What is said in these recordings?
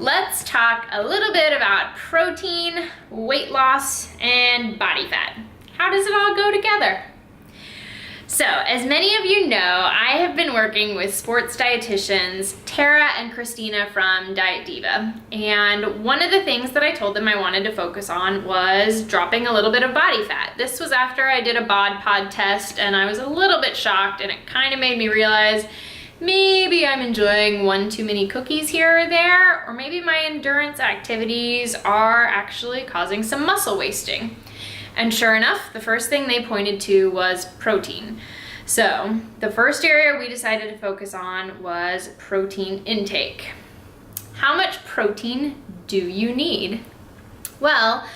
let's talk a little bit about protein, weight loss, and body fat. How does it all go together? So, as many of you know, I have been working with sports dietitians Tara and Christina from Diet Diva, and one of the things that I told them I wanted to focus on was dropping a little bit of body fat. This was after I did a bod pod test, and I was a little bit shocked, and it kind of made me realize maybe I'm enjoying one too many cookies here or there, or maybe my endurance activities are actually causing some muscle wasting. And sure enough, the first thing they pointed to was protein. So the first area we decided to focus on was protein intake. How much protein do you need? Well,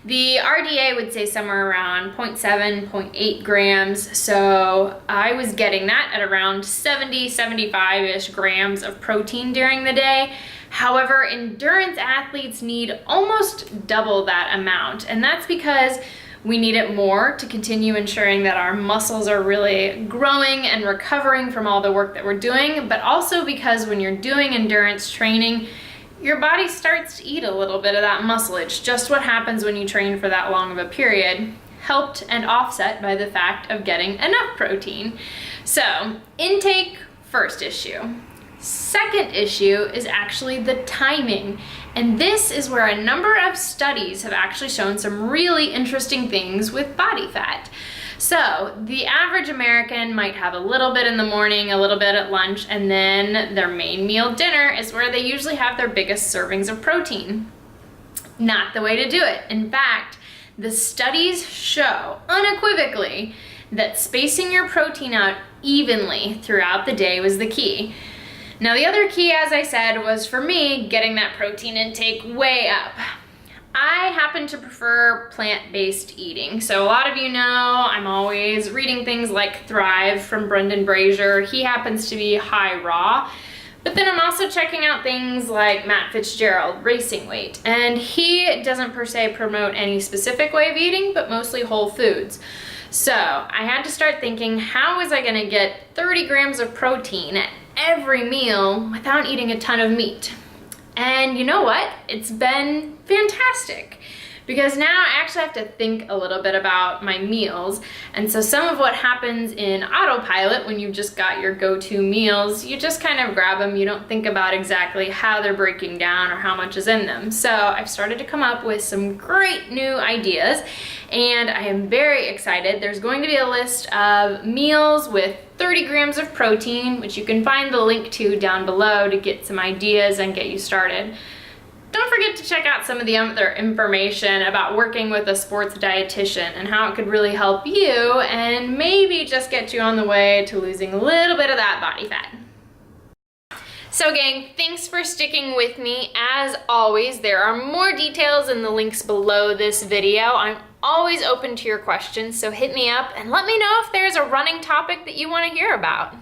the RDA would say somewhere around 0.7, 0.8 grams. So I was getting that at around 70, 75-ish grams of protein during the day. However, endurance athletes need almost double that amount. And that's because we need it more to continue ensuring that our muscles are really growing and recovering from all the work that we're doing, but also because when you're doing endurance training, your body starts to eat a little bit of that muscle. It's just what happens when you train for that long of a period, helped and offset by the fact of getting enough protein. So, intake, first issue. Second issue is actually the timing. And this is where a number of studies have actually shown some really interesting things with body fat. So the average American might have a little bit in the morning, a little bit at lunch, and then their main meal dinner is where they usually have their biggest servings of protein. Not the way to do it. In fact, the studies show unequivocally that spacing your protein out evenly throughout the day was the key. Now the other key, as I said, was for me getting that protein intake way up. I happen to prefer plant-based eating. So a lot of you know I'm always reading things like Thrive from Brendan Brazier. He happens to be high raw. But then I'm also checking out things like Matt Fitzgerald, Racing Weight. And he doesn't per se promote any specific way of eating, but mostly whole foods. So I had to start thinking, how was I gonna get 30 grams of protein at every meal without eating a ton of meat? And you know what? It's been fantastic, because now I actually have to think a little bit about my meals. And so some of what happens in autopilot when you've just got your go-to meals, you just kind of grab them. You don't think about exactly how they're breaking down or how much is in them. So I've started to come up with some great new ideas, and I am very excited. There's going to be a list of meals with 30 grams of protein, which you can find the link to down below to get some ideas and get you started. Don't forget to check out some of the other information about working with a sports dietitian and how it could really help you and maybe just get you on the way to losing a little bit of that body fat. So gang, thanks for sticking with me. As always, there are more details in the links below this video. I'm always open to your questions, so hit me up and let me know if there's a running topic that you want to hear about.